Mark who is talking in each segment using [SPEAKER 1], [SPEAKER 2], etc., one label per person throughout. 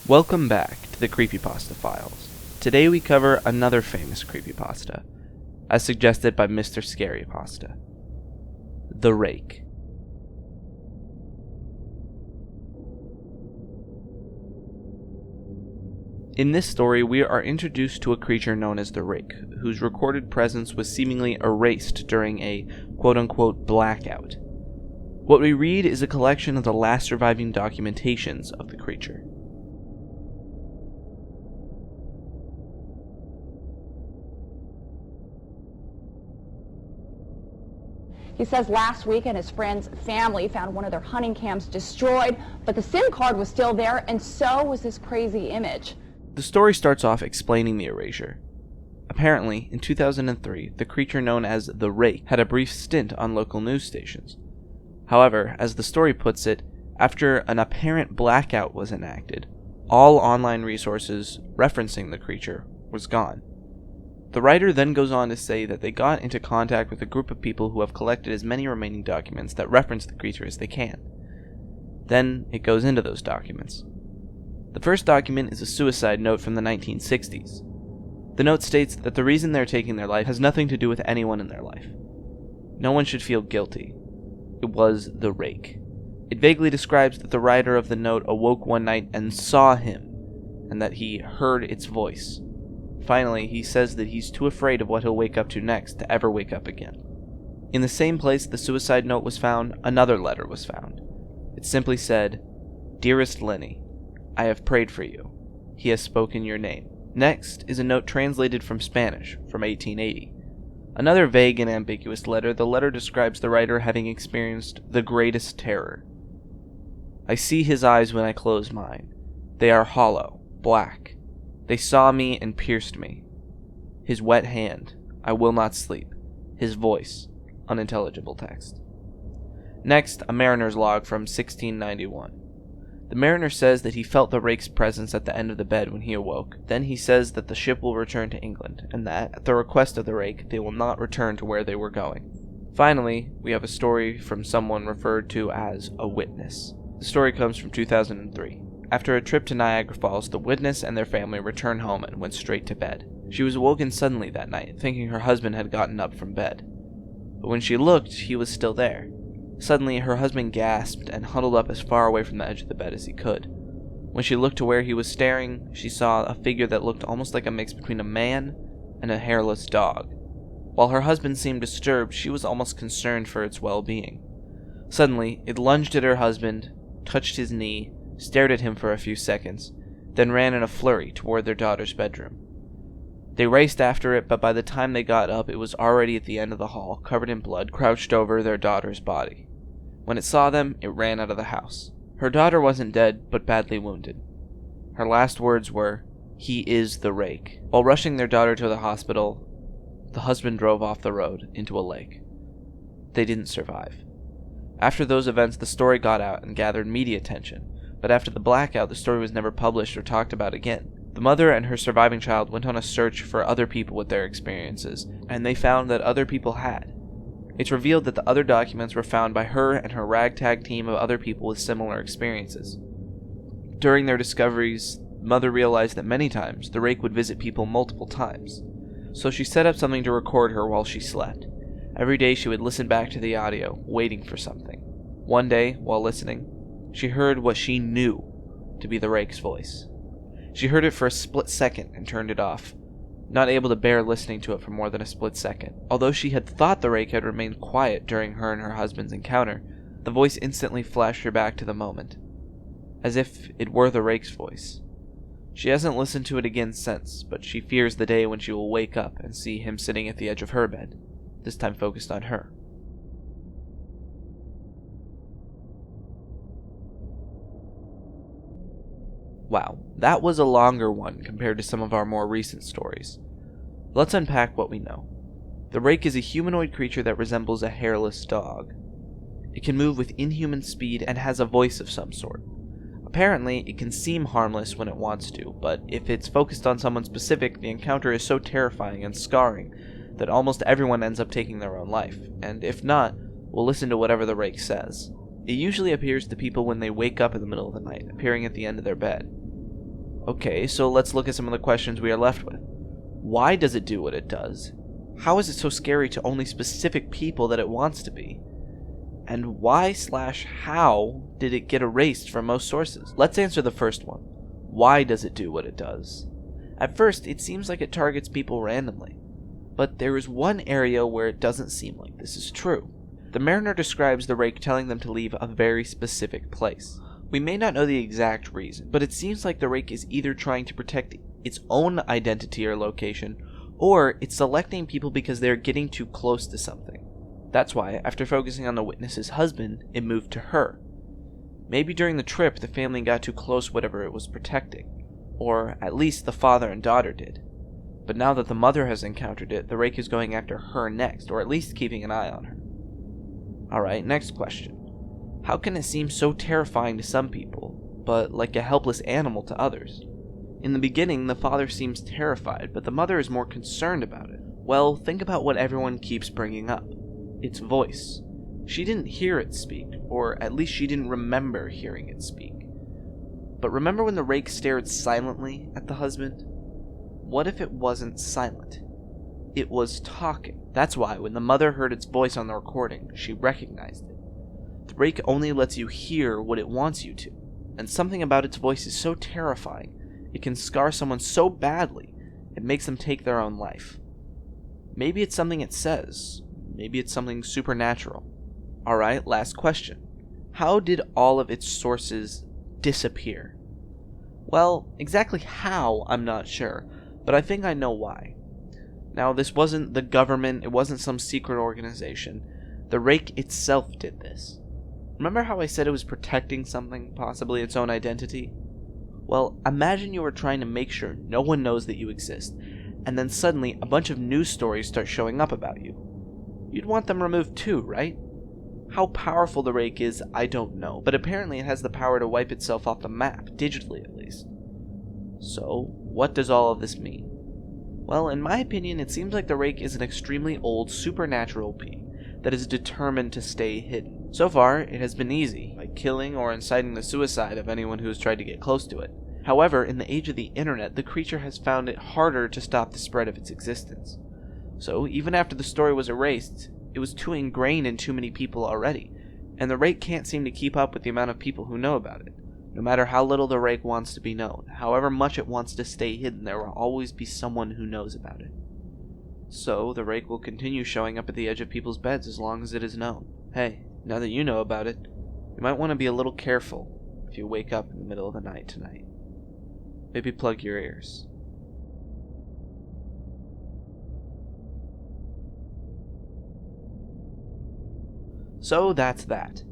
[SPEAKER 1] Welcome back to the CreepyPasta Files. Today we cover another famous creepypasta, as suggested by Mr. Scary Pasta, the Rake. In this story, we are introduced to a creature known as the Rake, whose recorded presence was seemingly erased during a quote-unquote blackout. What we read is a collection of the last surviving documentations of the creature.
[SPEAKER 2] He says last weekend his friend's family found one of their hunting cams destroyed, but the SIM card was still there, and so was this crazy image.
[SPEAKER 1] The story starts off explaining the erasure. Apparently, in 2003, the creature known as the Rake had a brief stint on local news stations. However, as the story puts it, after an apparent blackout was enacted, all online resources referencing the creature was gone. The writer then goes on to say that they got into contact with a group of people who have collected as many remaining documents that reference the creature as they can. Then it goes into those documents. The first document is a suicide note from the 1960s. The note states that the reason they're taking their life has nothing to do with anyone in their life. No one should feel guilty. It was the Rake. It vaguely describes that the writer of the note awoke one night and saw him, and that he heard its voice. Finally, he says that he's too afraid of what he'll wake up to next to ever wake up again. In the same place the suicide note was found, another letter was found. It simply said, "Dearest Lenny, I have prayed for you. He has spoken your name." Next is a note translated from Spanish, from 1880. Another vague and ambiguous letter. The letter describes the writer having experienced the greatest terror. "I see his eyes when I close mine. They are hollow, black. They saw me and pierced me. His wet hand, I will not sleep. His voice, unintelligible text." Next, a mariner's log from 1691. The mariner says that he felt the Rake's presence at the end of the bed when he awoke. Then he says that the ship will return to England, and that, at the request of the Rake, they will not return to where they were going. Finally, we have a story from someone referred to as a witness. The story comes from 2003. After a trip to Niagara Falls, the witness and their family returned home and went straight to bed. She was awoken suddenly that night, thinking her husband had gotten up from bed. But when she looked, he was still there. Suddenly, her husband gasped and huddled up as far away from the edge of the bed as he could. When she looked to where he was staring, she saw a figure that looked almost like a mix between a man and a hairless dog. While her husband seemed disturbed, she was almost concerned for its well-being. Suddenly, it lunged at her husband, touched his knee, stared at him for a few seconds, then ran in a flurry toward their daughter's bedroom. They raced after it, but by the time they got up, it was already at the end of the hall, covered in blood, crouched over their daughter's body. When it saw them, it ran out of the house. Her daughter wasn't dead, but badly wounded. Her last words were, "He is the Rake." While rushing their daughter to the hospital, the husband drove off the road into a lake. They didn't survive. After those events, the story got out and gathered media attention, but after the blackout, the story was never published or talked about again. The mother and her surviving child went on a search for other people with their experiences, and they found that other people had. It's revealed that the other documents were found by her and her ragtag team of other people with similar experiences. During their discoveries, Mother realized that many times the Rake would visit people multiple times, so she set up something to record her while she slept. Every day she would listen back to the audio, waiting for something. One day, while listening, she heard what she knew to be the Rake's voice. She heard it for a split second and turned it off, not able to bear listening to it for more than a split second. Although she had thought the Rake had remained quiet during her and her husband's encounter, the voice instantly flashed her back to the moment, as if it were the Rake's voice. She hasn't listened to it again since, but she fears the day when she will wake up and see him sitting at the edge of her bed, this time focused on her. Wow, that was a longer one compared to some of our more recent stories. Let's unpack what we know. The Rake is a humanoid creature that resembles a hairless dog. It can move with inhuman speed and has a voice of some sort. Apparently, it can seem harmless when it wants to, but if it's focused on someone specific, the encounter is so terrifying and scarring that almost everyone ends up taking their own life, and if not, will listen to whatever the Rake says. It usually appears to people when they wake up in the middle of the night, appearing at the end of their bed. Okay, so let's look at some of the questions we are left with. Why does it do what it does? How is it so scary to only specific people that it wants to be? And why/how did it get erased from most sources? Let's answer the first one. Why does it do what it does? At first, it seems like it targets people randomly. But there is one area where it doesn't seem like this is true. The mariner describes the rake telling them to leave a very specific place. We may not know the exact reason, but it seems like the rake is either trying to protect its own identity or location, or it's selecting people because they're getting too close to something. That's why, after focusing on the witness's husband, it moved to her. Maybe during the trip, the family got too close whatever it was protecting, or at least the father and daughter did. But now that the mother has encountered it, the rake is going after her next, or at least keeping an eye on her. Alright, next question. How can it seem so terrifying to some people, but like a helpless animal to others? In the beginning, the father seems terrified, but the mother is more concerned about it. Well, think about what everyone keeps bringing up. Its voice. She didn't hear it speak, or at least she didn't remember hearing it speak. But remember when the rake stared silently at the husband? What if it wasn't silent? It was talking. That's why, when the mother heard its voice on the recording, she recognized it. The rake only lets you hear what it wants you to, and something about its voice is so terrifying, it can scar someone so badly, it makes them take their own life. Maybe it's something it says. Maybe it's something supernatural. Alright, last question. How did all of its sources disappear? Well, exactly how, I'm not sure, but I think I know why. Now, this wasn't the government, it wasn't some secret organization. The rake itself did this. Remember how I said it was protecting something, possibly its own identity? Well, imagine you were trying to make sure no one knows that you exist, and then suddenly a bunch of news stories start showing up about you. You'd want them removed too, right? How powerful the rake is, I don't know, but apparently it has the power to wipe itself off the map, digitally at least. So, what does all of this mean? Well, in my opinion, it seems like the rake is an extremely old supernatural being that is determined to stay hidden. So far, it has been easy, by killing or inciting the suicide of anyone who has tried to get close to it. However, in the age of the internet, the creature has found it harder to stop the spread of its existence. So, even after the story was erased, it was too ingrained in too many people already, and the rake can't seem to keep up with the amount of people who know about it. No matter how little the rake wants to be known, however much it wants to stay hidden, there will always be someone who knows about it. So, the rake will continue showing up at the edge of people's beds as long as it is known. Hey, now that you know about it, you might want to be a little careful if you wake up in the middle of the night tonight. Maybe plug your ears. So that's that.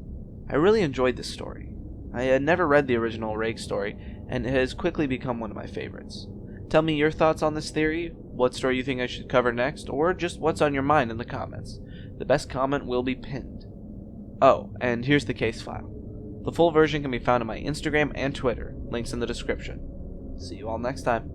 [SPEAKER 1] I really enjoyed this story. I had never read the original Rake story, and it has quickly become one of my favorites. Tell me your thoughts on this theory, what story you think I should cover next, or just what's on your mind in the comments. The best comment will be pinned. Oh, and here's the case file. The full version can be found on my Instagram and Twitter, links in the description. See you all next time.